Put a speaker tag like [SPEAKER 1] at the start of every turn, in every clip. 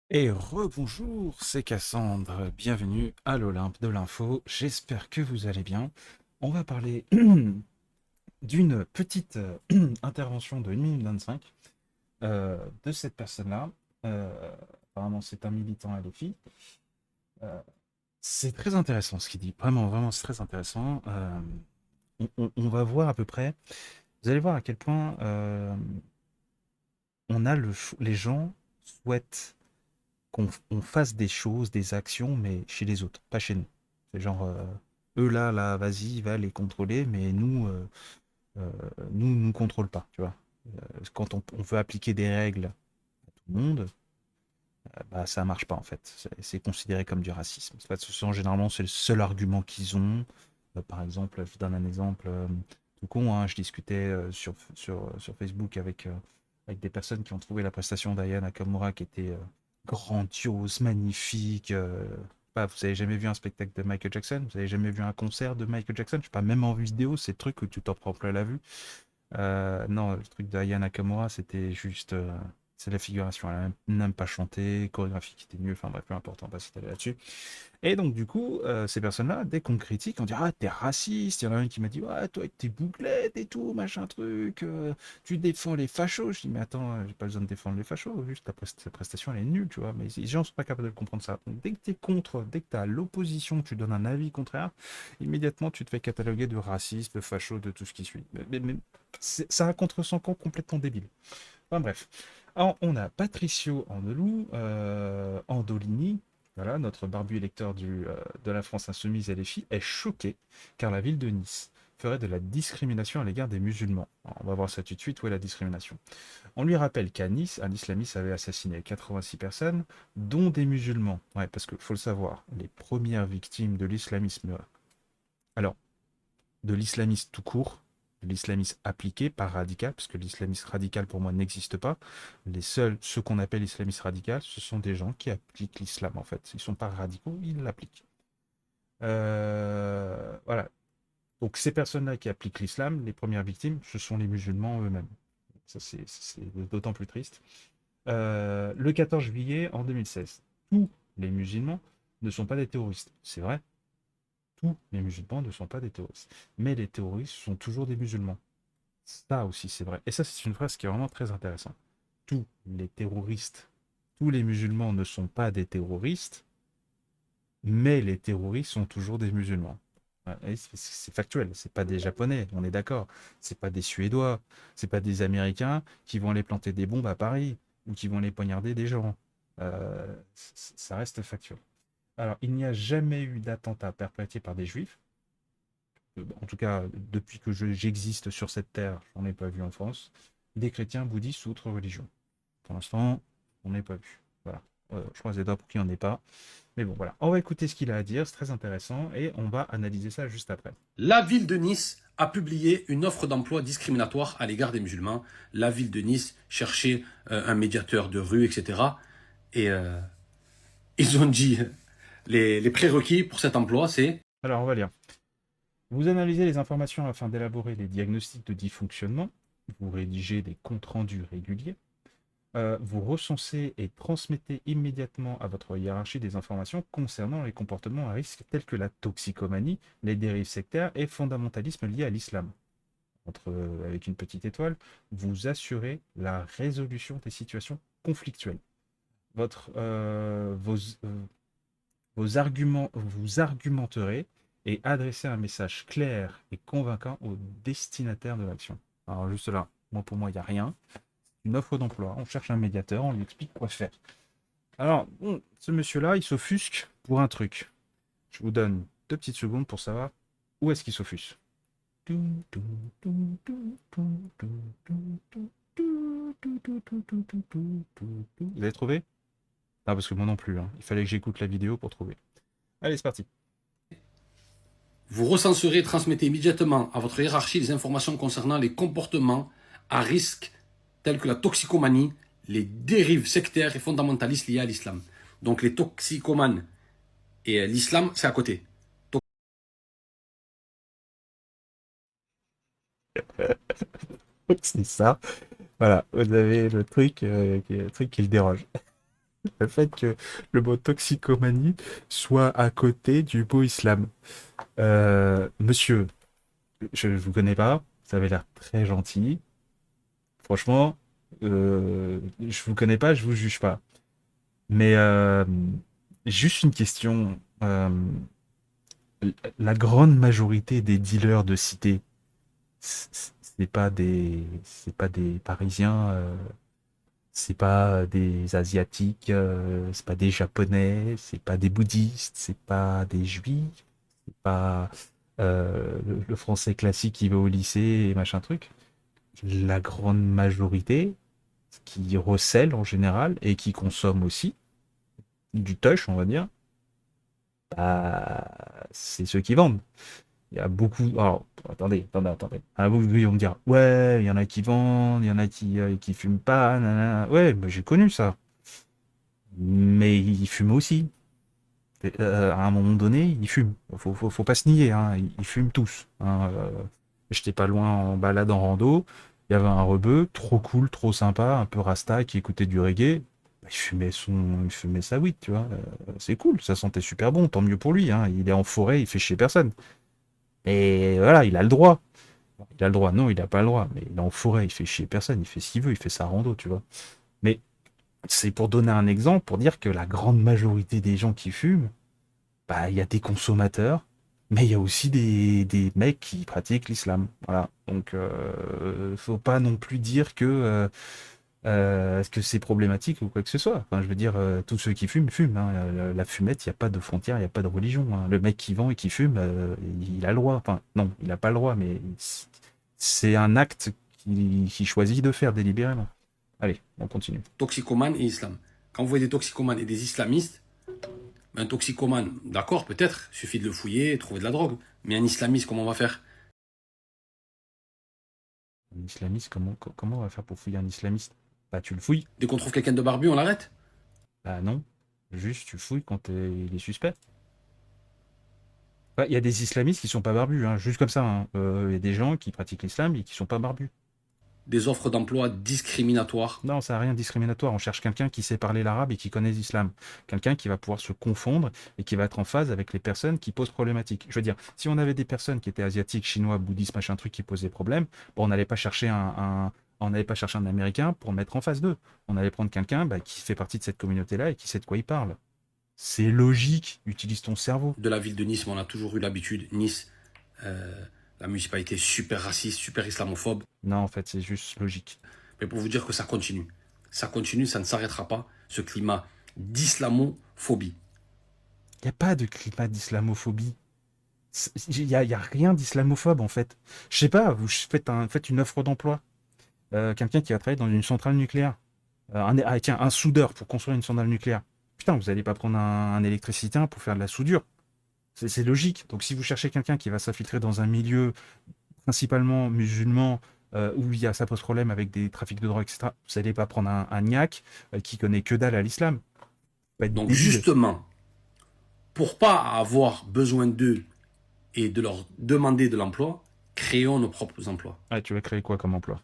[SPEAKER 1] Et rebonjour, c'est Cassandre, bienvenue à l'Olympe de l'info, j'espère que vous allez bien. On va parler d'une petite intervention de 1 minute 25 de cette personne-là. Euh, Apparemment c'est un militant LFI. Euh, c'est très intéressant ce qu'il dit, vraiment, vraiment c'est très intéressant. On va voir à peu près, vous allez voir à quel point les gens souhaitent qu'on fasse des choses, des actions, mais chez les autres, pas chez nous. C'est genre, eux là, vas-y, va les contrôler, mais euh, nous contrôle pas, tu vois. Quand on veut appliquer des règles à tout le monde, bah ça marche pas en fait. C'est considéré comme du racisme. En fait, généralement, c'est le seul argument qu'ils ont. Par exemple, je donne un exemple tout con, hein, je discutais sur Facebook avec des personnes qui ont trouvé la prestation d'Aya Nakamura qui était grandiose, magnifique. Bah, vous avez jamais vu un spectacle de Michael Jackson? Vous avez jamais vu un concert de Michael Jackson? Je sais pas, même en vidéo, c'est le truc où tu t'en prends plein la vue. Non, le truc d'Aya Nakamura, c'était juste. C'est la figuration. Elle a même pas chanté, chorégraphie qui était mieux, enfin bref, peu importe, on va pas s'étaler là-dessus. Et donc, du coup, ces personnes-là, dès qu'on critique, on dit ah, t'es raciste. Il y en a un qui m'a dit ouais, toi, avec tes bouclettes et tout, machin truc, tu défends les fachos. Je dis mais attends, j'ai pas besoin de défendre les fachos, juste ta prestation, elle est nulle, tu vois. Mais les gens sont pas capables de comprendre ça. Donc, dès que t'es contre, dès que t'es à l'opposition, tu donnes un avis contraire, immédiatement, tu te fais cataloguer de raciste, de facho, de tout ce qui suit. Mais ça a un contresens complètement débile. Enfin bref. Alors, on a Patricio Andolou, Andolini, voilà, notre barbu électeur de la France insoumise et les filles, est choqué car la ville de Nice ferait de la discrimination à l'égard des musulmans. Alors, on va voir ça tout de suite, où est la discrimination. On lui rappelle qu'à Nice, un islamiste avait assassiné 86 personnes, dont des musulmans. Ouais, parce qu'il faut le savoir, les premières victimes de l'islamisme, alors de l'islamisme tout court, de l'islamisme appliqué, pas radical, parce que l'islamisme radical pour moi n'existe pas. Ceux qu'on appelle islamistes radicaux, ce sont des gens qui appliquent l'islam en fait. Ils ne sont pas radicaux, ils l'appliquent. Voilà. Donc ces personnes-là qui appliquent l'islam, les premières victimes, ce sont les musulmans eux-mêmes. Ça c'est d'autant plus triste. Le 14 juillet en 2016, tous les musulmans ne sont pas des terroristes. C'est vrai, tous les musulmans ne sont pas des terroristes. Mais les terroristes sont toujours des musulmans. Ça aussi, c'est vrai. Et ça, c'est une phrase qui est vraiment très intéressante. Tous les terroristes, tous les musulmans ne sont pas des terroristes, mais les terroristes sont toujours des musulmans. Ouais, et c'est factuel, c'est pas des Japonais, on est d'accord. C'est pas des Suédois, c'est pas des Américains qui vont aller planter des bombes à Paris ou qui vont aller poignarder des gens. Ça reste factuel. Alors, il n'y a jamais eu d'attentat perpétré par des juifs. En tout cas, depuis que j'existe sur cette terre, j'en ai pas vu en France, des chrétiens, bouddhistes ou autres religions. Pour l'instant, on n'est pas vu. Voilà. Je croise les doigts pour qu'il n'y en ait pas. Mais bon, voilà. On va écouter ce qu'il a à dire, c'est très intéressant, et on va analyser ça juste après.
[SPEAKER 2] La ville de Nice a publié une offre d'emploi discriminatoire à l'égard des musulmans. La ville de Nice cherchait un médiateur de rue, etc. Et ils ont dit les prérequis pour cet emploi, c'est
[SPEAKER 1] Alors, on va lire. Vous analysez les informations afin d'élaborer des diagnostics de dysfonctionnement. Vous rédigez des comptes rendus réguliers. Vous recensez et transmettez immédiatement à votre hiérarchie des informations concernant les comportements à risque tels que la toxicomanie, les dérives sectaires et fondamentalisme lié à l'islam. Avec une petite étoile, vous assurez la résolution des situations conflictuelles. Votre, vos arguments, vous argumenterez et adressez un message clair et convaincant au destinataire de l'action. Alors juste là, pour moi, il n'y a rien. Une offre d'emploi, on cherche un médiateur, on lui explique quoi faire. Alors, bon, ce monsieur-là, il s'offusque pour un truc. Je vous donne 2 petites secondes pour savoir où est-ce qu'il s'offusque. Vous avez trouvé? Ah, parce que moi non plus, hein. Il fallait que j'écoute la vidéo pour trouver. Allez, c'est parti.
[SPEAKER 2] vous recenserez et transmettez immédiatement à votre hiérarchie les informations concernant les comportements à risque tels que la toxicomanie, les dérives sectaires et fondamentalistes liées à l'islam. Donc les toxicomanes et l'islam, c'est à côté.
[SPEAKER 1] C'est ça. Voilà, vous avez le truc, le truc qui le déroge. Le fait que le mot toxicomanie soit à côté du mot islam. Monsieur, je ne vous connais pas, ça avait l'air très gentil. Franchement, je vous connais pas, je vous juge pas. Mais juste une question. La grande majorité des dealers de cité, c'est pas des Parisiens, c'est pas des Asiatiques, c'est pas des Japonais, c'est pas des bouddhistes, c'est pas des juifs, c'est pas le français classique qui va au lycée et machin truc. La grande majorité, qui recèle en général et qui consomme aussi du touch, on va dire, bah, c'est ceux qui vendent. Il y a beaucoup. Alors, attendez. Ah, vous vont me dire, ouais, il y en a qui vendent, il y en a qui fument pas, nanana. Ouais, bah, j'ai connu ça. Mais ils fument aussi. À un moment donné, ils fument. Faut pas se nier, hein. Ils fument tous, hein. J'étais pas loin en balade en rando. Il y avait un rebeu, trop cool, trop sympa, un peu rasta, qui écoutait du reggae. Il fumait sa weed, tu vois. C'est cool, ça sentait super bon, tant mieux pour lui, hein. Il est en forêt, il fait chier personne. Et voilà, il a le droit. Il a le droit, non, il n'a pas le droit, mais il est en forêt, il fait chier personne, il fait ce qu'il veut, il fait sa rando, tu vois. Mais c'est pour donner un exemple, pour dire que la grande majorité des gens qui fument, bah, il y a des consommateurs, mais il y a aussi des mecs qui pratiquent l'islam. Voilà. Donc, faut pas non plus dire que c'est problématique ou quoi que ce soit. Enfin, je veux dire, tous ceux qui fument, fument, hein. La fumette, il n'y a pas de frontière, il n'y a pas de religion, hein. Le mec qui vend et qui fume, il a le droit. Enfin, non, il n'a pas le droit, mais c'est un acte qu'il choisit de faire délibérément. Allez, on continue.
[SPEAKER 2] Toxicomane et islam. Quand vous voyez des toxicomanes et des islamistes, un toxicomane, d'accord, peut-être, il suffit de le fouiller, trouver de la drogue. Mais un islamiste, comment on va faire?
[SPEAKER 1] Un islamiste, comment on va faire pour fouiller un islamiste? Bah, tu le fouilles.
[SPEAKER 2] Dès qu'on trouve quelqu'un de barbu, on l'arrête.
[SPEAKER 1] Bah, non. Juste, tu fouilles quand il est suspect. Bah, il y a des islamistes qui sont pas barbus, hein, juste comme ça, hein. Il y a des gens qui pratiquent l'islam et qui sont pas barbus.
[SPEAKER 2] Des offres d'emploi discriminatoires.
[SPEAKER 1] Non, ça n'a rien de discriminatoire. On cherche quelqu'un qui sait parler l'arabe et qui connaît l'islam. Quelqu'un qui va pouvoir se confondre et qui va être en phase avec les personnes qui posent problématique. Je veux dire, si on avait des personnes qui étaient asiatiques, chinois, bouddhistes, machin truc, qui posaient problème, bon, on n'allait pas chercher on n'allait pas chercher un Américain pour le mettre en face d'eux. On allait prendre quelqu'un bah, qui fait partie de cette communauté-là et qui sait de quoi il parle. C'est logique. Utilise ton cerveau.
[SPEAKER 2] De la ville de Nice, mais on a toujours eu l'habitude. Nice, euh, la municipalité est super raciste, super islamophobe.
[SPEAKER 1] Non, en fait, c'est juste logique.
[SPEAKER 2] Mais pour vous dire que ça continue. Ça continue, ça ne s'arrêtera pas, ce climat d'islamophobie.
[SPEAKER 1] Il n'y a pas de climat d'islamophobie. Il y a rien d'islamophobe, en fait. Je sais pas, vous faites une offre d'emploi. Quelqu'un qui va travailler dans une centrale nucléaire. Tiens, un soudeur pour construire une centrale nucléaire. Putain, vous n'allez pas prendre un électricien pour faire de la soudure. C'est logique. Donc si vous cherchez quelqu'un qui va s'infiltrer dans un milieu principalement musulman, où ça pose problème avec des trafics de drogue, etc., vous n'allez pas prendre un niaque qui connaît que dalle à l'islam. Pas être
[SPEAKER 2] Donc
[SPEAKER 1] débile.
[SPEAKER 2] justement, pour pas avoir besoin d'eux et de leur demander de l'emploi, créons nos propres emplois.
[SPEAKER 1] Ah, tu vas créer quoi comme emploi?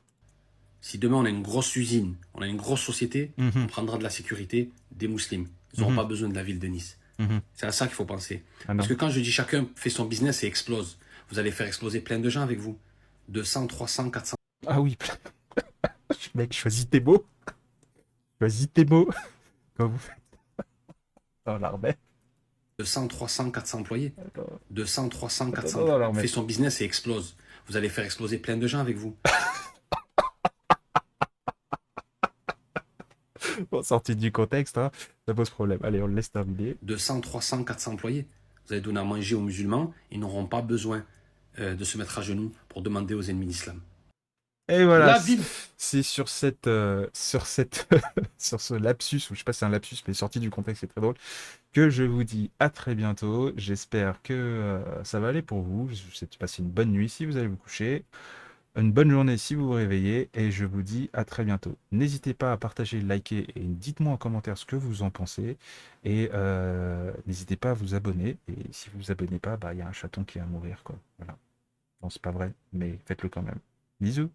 [SPEAKER 2] Si demain on a une grosse usine, on a une grosse société, on
[SPEAKER 1] Mhm,
[SPEAKER 2] prendra de la sécurité des musulmans. Ils n'auront
[SPEAKER 1] mhm,
[SPEAKER 2] pas besoin de la ville de Nice.
[SPEAKER 1] mhm.
[SPEAKER 2] C'est à ça qu'il faut penser.
[SPEAKER 1] Ah
[SPEAKER 2] Parce
[SPEAKER 1] non.
[SPEAKER 2] que quand je dis chacun fait son business et explose, vous allez faire exploser plein de gens avec vous. 200, 300, 400.
[SPEAKER 1] Ah oui, mec, choisis tes mots. Choisis tes mots. Quand vous faites dans l'armée.
[SPEAKER 2] 200, 300, 400 employés.
[SPEAKER 1] Attends,
[SPEAKER 2] 200, 300, 400
[SPEAKER 1] dans
[SPEAKER 2] employés.
[SPEAKER 1] l'armée.
[SPEAKER 2] Fait son business et explose. Vous allez faire exploser plein de gens avec vous.
[SPEAKER 1] Bon, sorti du contexte, hein, ça pose problème. Allez, on le laisse terminer.
[SPEAKER 2] 200, 300, 400 employés. Vous allez donner à manger aux musulmans. Ils n'auront pas besoin de se mettre à genoux pour demander aux ennemis d'islam.
[SPEAKER 1] Et voilà,
[SPEAKER 2] La ville.
[SPEAKER 1] c'est sur ce lapsus, ou je sais pas si c'est un lapsus, mais sorti du contexte, c'est très drôle, que je vous dis à très bientôt. J'espère que ça va aller pour vous. Je vous souhaite de passer une bonne nuit si vous allez vous coucher, une bonne journée si vous vous réveillez, et je vous dis à très bientôt. N'hésitez pas à partager, liker, et dites-moi en commentaire ce que vous en pensez, et n'hésitez pas à vous abonner, et si vous vous abonnez pas, bah il y a un chaton qui va mourir, quoi. Voilà. Non, c'est pas vrai, mais faites-le quand même. Bisous.